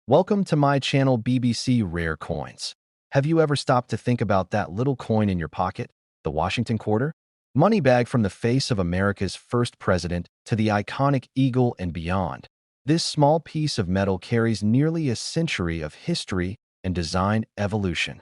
Welcome to my channel BBC Rare Coins. Have you ever stopped to think about that little coin in your pocket, the Washington quarter? Money bag from the face of America's first president to the iconic eagle and beyond. This small piece of metal carries nearly a century of history and design evolution.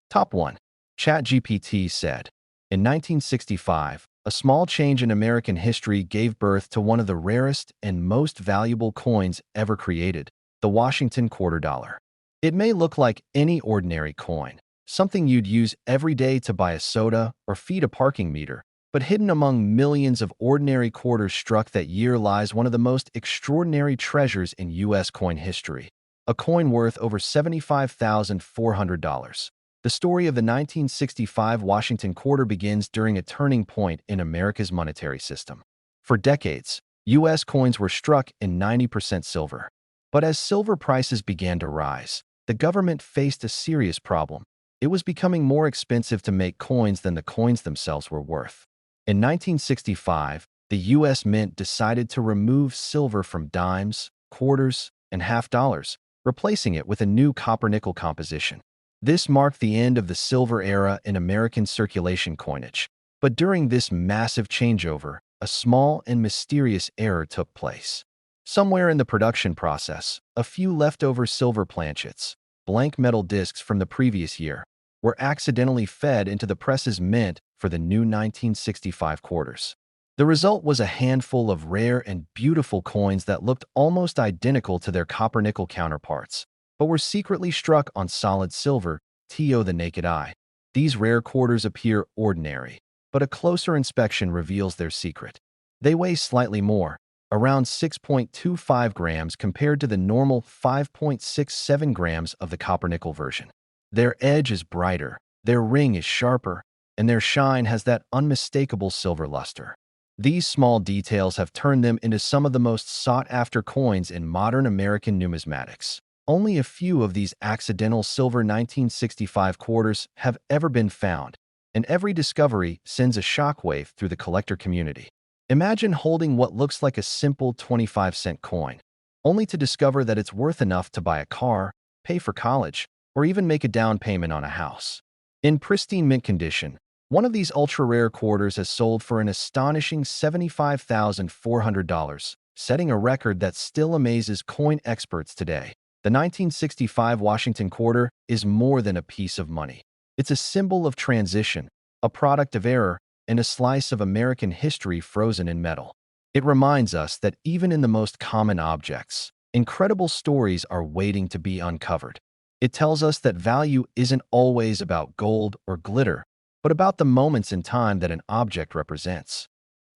Top 1. ChatGPT said, in 1965, a small change in American history gave birth to one of the rarest and most valuable coins ever created, the Washington quarter dollar. It may look like any ordinary coin, something you'd use every day to buy a soda or feed a parking meter, but hidden among millions of ordinary quarters struck that year lies one of the most extraordinary treasures in U.S. coin history, a coin worth over $75,400. The story of the 1965 Washington quarter begins during a turning point in America's monetary system. For decades, U.S. coins were struck in 90% silver. But as silver prices began to rise, the government faced a serious problem. It was becoming more expensive to make coins than the coins themselves were worth. In 1965, the U.S. Mint decided to remove silver from dimes, quarters, and half dollars, replacing it with a new copper-nickel composition. This marked the end of the silver era in American circulation coinage. But during this massive changeover, a small and mysterious error took place. Somewhere in the production process, a few leftover silver planchets, blank metal discs from the previous year, were accidentally fed into the press's mint for the new 1965 quarters. The result was a handful of rare and beautiful coins that looked almost identical to their copper-nickel counterparts, but were secretly struck on solid silver, to the naked eye. These rare quarters appear ordinary, but a closer inspection reveals their secret. They weigh slightly more, around 6.25 grams compared to the normal 5.67 grams of the copper-nickel version. Their edge is brighter, their ring is sharper, and their shine has that unmistakable silver luster. These small details have turned them into some of the most sought-after coins in modern American numismatics. Only a few of these accidental silver 1965 quarters have ever been found, and every discovery sends a shockwave through the collector community. Imagine holding what looks like a simple 25-cent coin, only to discover that it's worth enough to buy a car, pay for college, or even make a down payment on a house. In pristine mint condition, one of these ultra-rare quarters has sold for an astonishing $75,400, setting a record that still amazes coin experts today. The 1965 Washington quarter is more than a piece of money. It's a symbol of transition, a product of error, and a slice of American history frozen in metal. It reminds us that even in the most common objects, incredible stories are waiting to be uncovered. It tells us that value isn't always about gold or glitter, but about the moments in time that an object represents.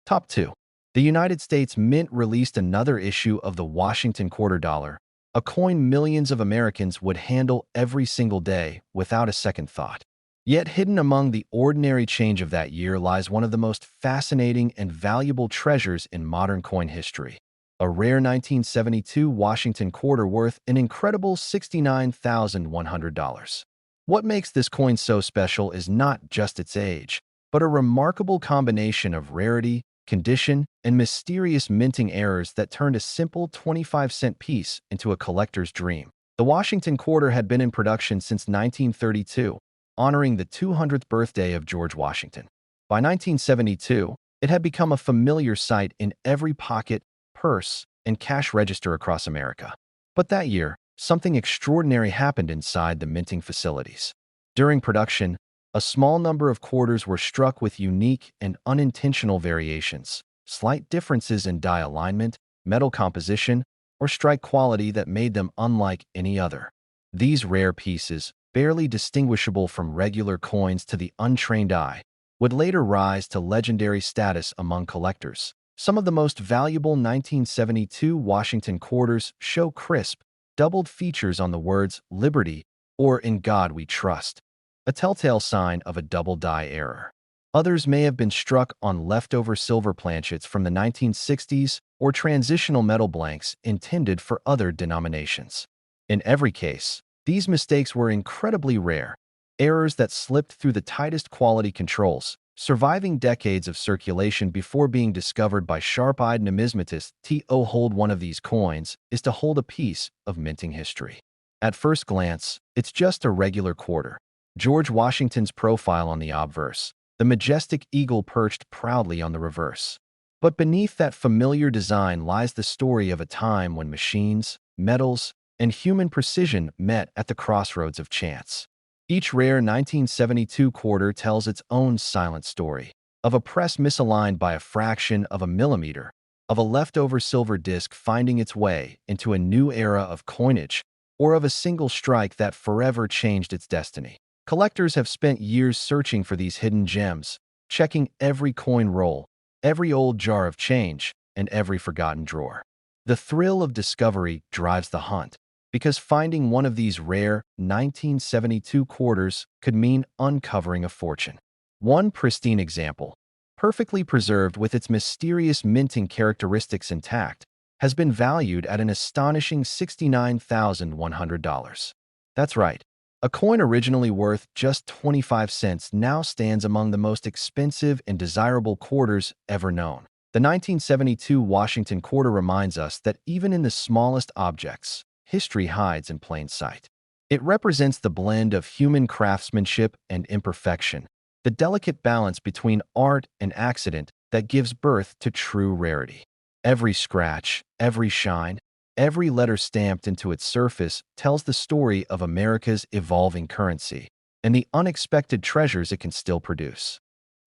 Top 2. The United States Mint released another issue of the Washington quarter dollar, a coin millions of Americans would handle every single day without a second thought. Yet hidden among the ordinary change of that year lies one of the most fascinating and valuable treasures in modern coin history. A rare 1972 Washington quarter worth an incredible $69,100. What makes this coin so special is not just its age, but a remarkable combination of rarity, condition, and mysterious minting errors that turned a simple 25-cent piece into a collector's dream. The Washington quarter had been in production since 1932, honoring the 200th birthday of George Washington. By 1972, it had become a familiar sight in every pocket, purse, and cash register across America. But that year, something extraordinary happened inside the minting facilities. During production, a small number of quarters were struck with unique and unintentional variations, slight differences in die alignment, metal composition, or strike quality that made them unlike any other. These rare pieces, barely distinguishable from regular coins to the untrained eye, would later rise to legendary status among collectors. Some of the most valuable 1972 Washington quarters show crisp, doubled features on the words "Liberty" or "In God We Trust," a telltale sign of a double die error. Others may have been struck on leftover silver planchets from the 1960s or transitional metal blanks intended for other denominations. In every case, these mistakes were incredibly rare, errors that slipped through the tightest quality controls, surviving decades of circulation before being discovered by sharp-eyed numismatists. To hold one of these coins is to hold a piece of minting history. At first glance, it's just a regular quarter. George Washington's profile on the obverse, the majestic eagle perched proudly on the reverse. But beneath that familiar design lies the story of a time when machines, metals, and human precision met at the crossroads of chance. Each rare 1972 quarter tells its own silent story of a press misaligned by a fraction of a millimeter, of a leftover silver disc finding its way into a new era of coinage, or of a single strike that forever changed its destiny. Collectors have spent years searching for these hidden gems, checking every coin roll, every old jar of change, and every forgotten drawer. The thrill of discovery drives the hunt, because finding one of these rare 1972 quarters could mean uncovering a fortune. One pristine example, perfectly preserved with its mysterious minting characteristics intact, has been valued at an astonishing $69,100. That's right. A coin originally worth just 25 cents now stands among the most expensive and desirable quarters ever known. The 1972 Washington quarter reminds us that even in the smallest objects, history hides in plain sight. It represents the blend of human craftsmanship and imperfection, the delicate balance between art and accident that gives birth to true rarity. Every scratch, every shine, every letter stamped into its surface tells the story of America's evolving currency and the unexpected treasures it can still produce.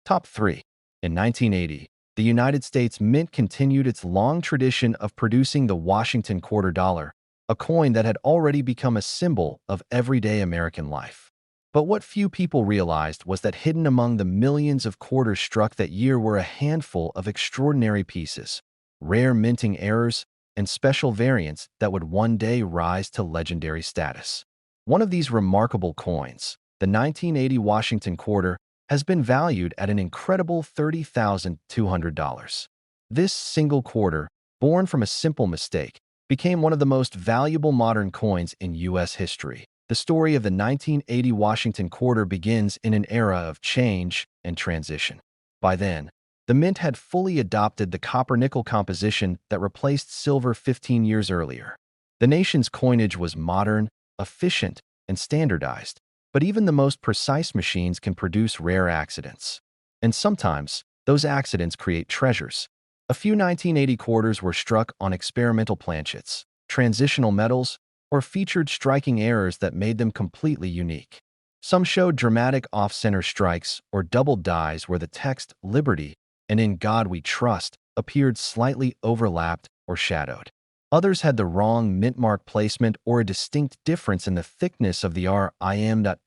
Top 3. In 1980, the United States Mint continued its long tradition of producing the Washington quarter dollar, a coin that had already become a symbol of everyday American life. But what few people realized was that hidden among the millions of quarters struck that year were a handful of extraordinary pieces, rare minting errors, and special variants that would one day rise to legendary status. One of these remarkable coins, the 1980 Washington quarter, has been valued at an incredible $30,200. This single quarter, born from a simple mistake, became one of the most valuable modern coins in U.S. history. The story of the 1980 Washington quarter begins in an era of change and transition. By then, the Mint had fully adopted the copper-nickel composition that replaced silver 15 years earlier. The nation's coinage was modern, efficient, and standardized, but even the most precise machines can produce rare accidents. And sometimes, those accidents create treasures. A few 1980 quarters were struck on experimental planchets, transitional metals, or featured striking errors that made them completely unique. Some showed dramatic off-center strikes or doubled dies where the text "Liberty" and "In God We Trust" appeared slightly overlapped or shadowed. Others had the wrong mint mark placement or a distinct difference in the thickness of the RIM at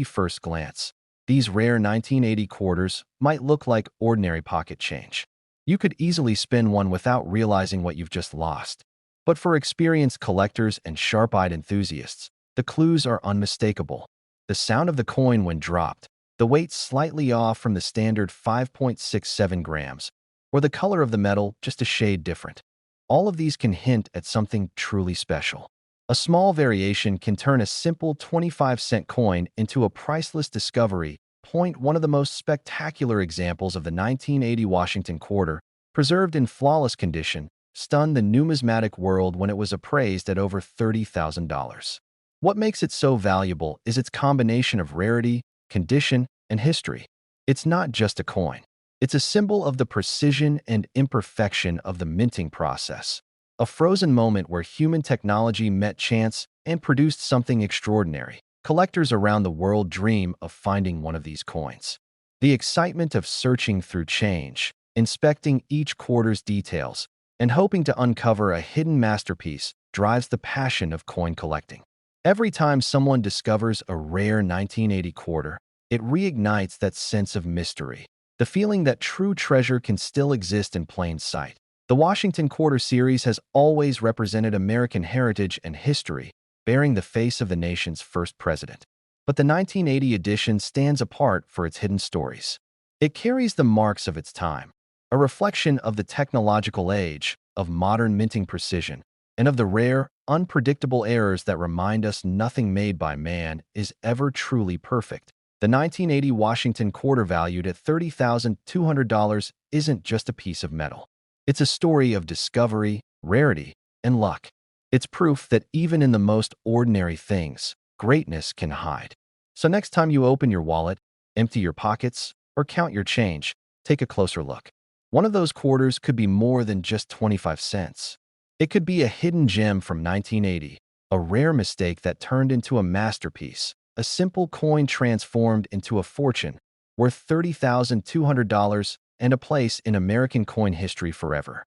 first glance. These rare 1980 quarters might look like ordinary pocket change. You could easily spin one without realizing what you've just lost. But for experienced collectors and sharp-eyed enthusiasts, the clues are unmistakable. The sound of the coin when dropped, the weight slightly off from the standard 5.67 grams, or the color of the metal just a shade different. All of these can hint at something truly special. A small variation can turn a simple 25-cent coin into a priceless discovery. One of the most spectacular examples of the 1980 Washington quarter, preserved in flawless condition, stunned the numismatic world when it was appraised at over $30,000. What makes it so valuable is its combination of rarity, condition, and history. It's not just a coin. It's a symbol of the precision and imperfection of the minting process, a frozen moment where human technology met chance and produced something extraordinary. Collectors around the world dream of finding one of these coins. The excitement of searching through change, inspecting each quarter's details, and hoping to uncover a hidden masterpiece drives the passion of coin collecting. Every time someone discovers a rare 1980 quarter, it reignites that sense of mystery, the feeling that true treasure can still exist in plain sight. The Washington Quarter series has always represented American heritage and history, bearing the face of the nation's first president. But the 1980 edition stands apart for its hidden stories. It carries the marks of its time, a reflection of the technological age, of modern minting precision, and of the rare, unpredictable errors that remind us nothing made by man is ever truly perfect. The 1980 Washington quarter, valued at $30,200, isn't just a piece of metal. It's a story of discovery, rarity, and luck. It's proof that even in the most ordinary things, greatness can hide. So next time you open your wallet, empty your pockets, or count your change, take a closer look. One of those quarters could be more than just 25 cents. It could be a hidden gem from 1980, a rare mistake that turned into a masterpiece, a simple coin transformed into a fortune worth $30,200 and a place in American coin history forever.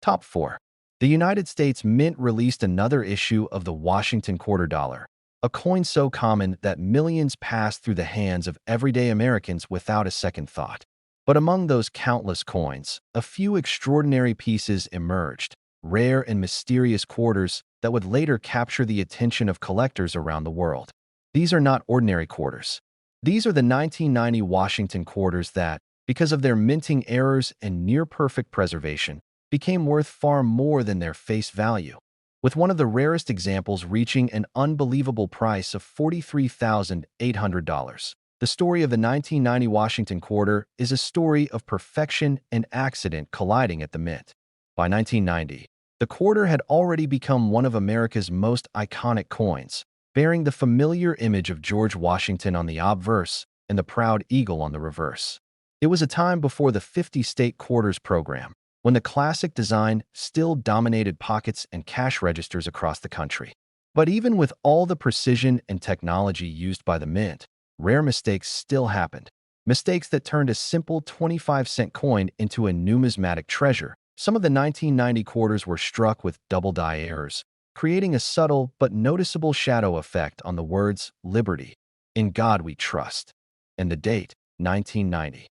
Top 4. The United States Mint released another issue of the Washington Quarter Dollar, a coin so common that millions pass through the hands of everyday Americans without a second thought. But among those countless coins, a few extraordinary pieces emerged, rare and mysterious quarters that would later capture the attention of collectors around the world. These are not ordinary quarters. These are the 1990 Washington quarters that, because of their minting errors and near-perfect preservation, became worth far more than their face value, with one of the rarest examples reaching an unbelievable price of $43,800. The story of the 1990 Washington Quarter is a story of perfection and accident colliding at the Mint. By 1990, the quarter had already become one of America's most iconic coins, bearing the familiar image of George Washington on the obverse and the proud eagle on the reverse. It was a time before the 50-state quarters program, when the classic design still dominated pockets and cash registers across the country. But even with all the precision and technology used by the Mint, rare mistakes still happened. Mistakes that turned a simple 25-cent coin into a numismatic treasure. Some of the 1990 quarters were struck with double-die errors, creating a subtle but noticeable shadow effect on the words "Liberty," "In God We Trust," and the date, 1990.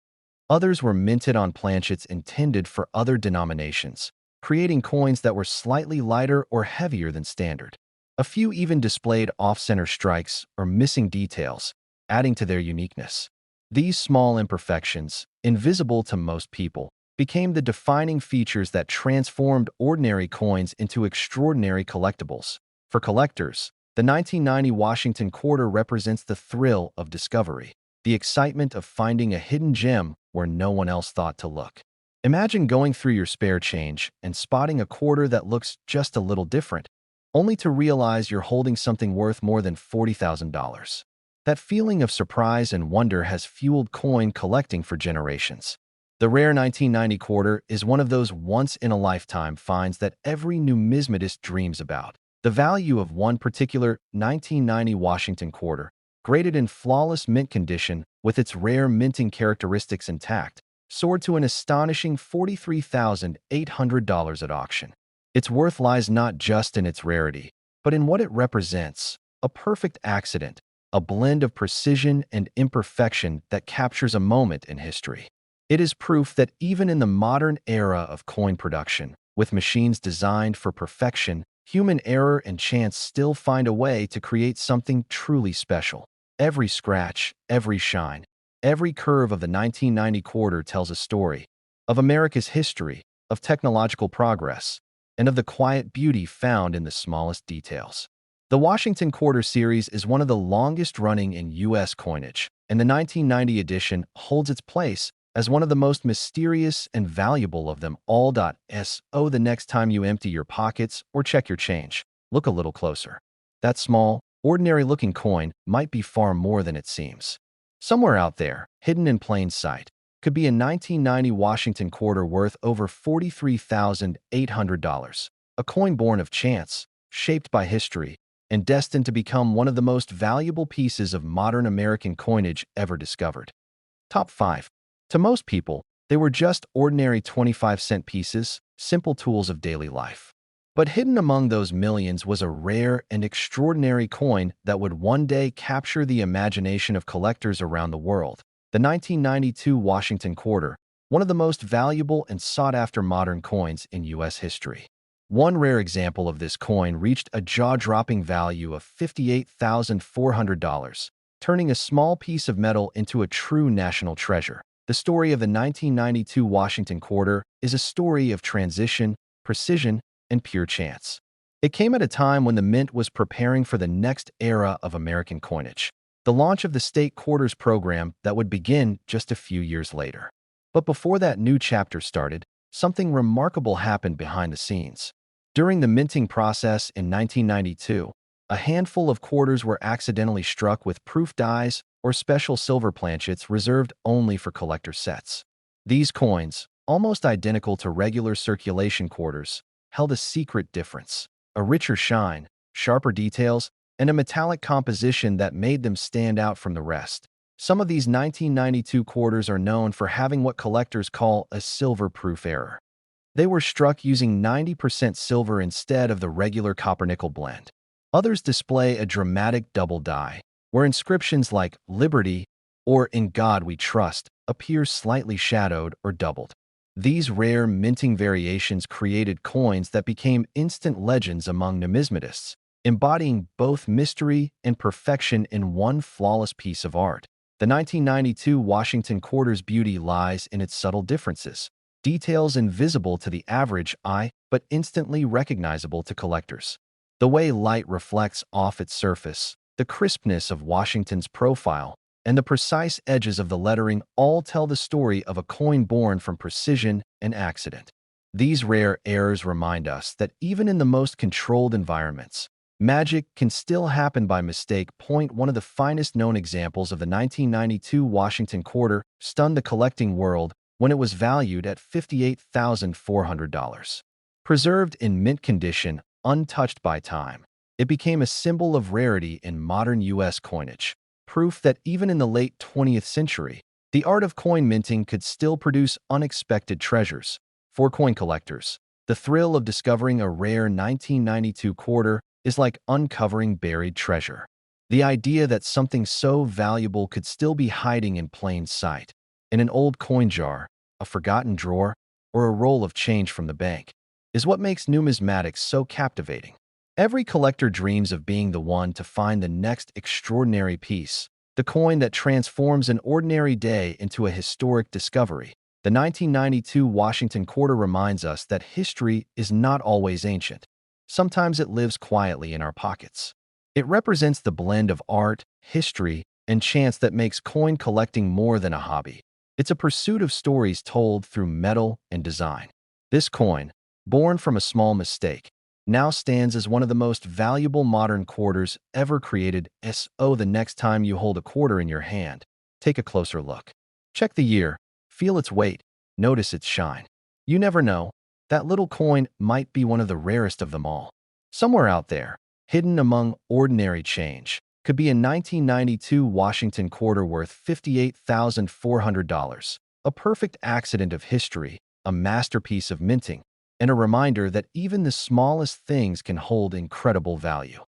Others were minted on planchets intended for other denominations, creating coins that were slightly lighter or heavier than standard. A few even displayed off-center strikes or missing details, adding to their uniqueness. These small imperfections, invisible to most people, became the defining features that transformed ordinary coins into extraordinary collectibles. For collectors, the 1990 Washington Quarter represents the thrill of discovery, the excitement of finding a hidden gem where no one else thought to look. Imagine going through your spare change and spotting a quarter that looks just a little different, only to realize you're holding something worth more than $40,000. That feeling of surprise and wonder has fueled coin collecting for generations. The rare 1990 quarter is one of those once-in-a-lifetime finds that every numismatist dreams about. The value of one particular 1990 Washington quarter, graded in flawless mint condition with its rare minting characteristics intact, soared to an astonishing $43,800 at auction. Its worth lies not just in its rarity, but in what it represents: a perfect accident, a blend of precision and imperfection that captures a moment in history. It is proof that even in the modern era of coin production, with machines designed for perfection, human error and chance still find a way to create something truly special. Every scratch, every shine, every curve of the 1990 quarter tells a story of America's history, of technological progress, and of the quiet beauty found in the smallest details. The Washington Quarter series is one of the longest-running in U.S. coinage, and the 1990 edition holds its place as one of the most mysterious and valuable of them all. So the next time you empty your pockets or check your change, look a little closer. That small, ordinary-looking coin might be far more than it seems. Somewhere out there, hidden in plain sight, could be a 1990 Washington Quarter worth over $43,800, a coin born of chance, shaped by history, and destined to become one of the most valuable pieces of modern American coinage ever discovered. Top 5. To most people, they were just ordinary 25-cent pieces, simple tools of daily life. But hidden among those millions was a rare and extraordinary coin that would one day capture the imagination of collectors around the world: the 1992 Washington Quarter, one of the most valuable and sought-after modern coins in U.S. history. One rare example of this coin reached a jaw-dropping value of $58,400, turning a small piece of metal into a true national treasure. The story of the 1992 Washington Quarter is a story of transition, precision, and pure chance. It came at a time when the Mint was preparing for the next era of American coinage, the launch of the state quarters program that would begin just a few years later. But before that new chapter started, something remarkable happened behind the scenes. During the minting process in 1992, a handful of quarters were accidentally struck with proof dies or special silver planchets reserved only for collector sets. These coins, almost identical to regular circulation quarters, held a secret difference: a richer shine, sharper details, and a metallic composition that made them stand out from the rest. Some of these 1992 quarters are known for having what collectors call a silver-proof error. They were struck using 90% silver instead of the regular copper-nickel blend. Others display a dramatic double die, where inscriptions like "Liberty" or "In God We Trust" appear slightly shadowed or doubled. These rare minting variations created coins that became instant legends among numismatists, embodying both mystery and perfection in one flawless piece of art. The 1992 Washington quarter's beauty lies in its subtle differences, details invisible to the average eye but instantly recognizable to collectors. The way light reflects off its surface, the crispness of Washington's profile, and the precise edges of the lettering all tell the story of a coin born from precision and accident. These rare errors remind us that even in the most controlled environments, magic can still happen by mistake. One of the finest known examples of the 1992 Washington quarter stunned the collecting world when it was valued at $58,400. Preserved in mint condition, untouched by time, it became a symbol of rarity in modern U.S. coinage, proof that even in the late 20th century, the art of coin minting could still produce unexpected treasures. For coin collectors, the thrill of discovering a rare 1992 quarter is like uncovering buried treasure. The idea that something so valuable could still be hiding in plain sight, in an old coin jar, a forgotten drawer, or a roll of change from the bank, is what makes numismatics so captivating. Every collector dreams of being the one to find the next extraordinary piece, the coin that transforms an ordinary day into a historic discovery. The 1992 Washington quarter reminds us that history is not always ancient. Sometimes it lives quietly in our pockets. It represents the blend of art, history, and chance that makes coin collecting more than a hobby. It's a pursuit of stories told through metal and design. This coin, born from a small mistake, now stands as one of the most valuable modern quarters ever created. The next time you hold a quarter in your hand, take a closer look. Check the year, feel its weight, notice its shine. You never know, that little coin might be one of the rarest of them all. Somewhere out there, hidden among ordinary change, could be a 1992 Washington quarter worth $58,400, a perfect accident of history, a masterpiece of minting, and a reminder that even the smallest things can hold incredible value.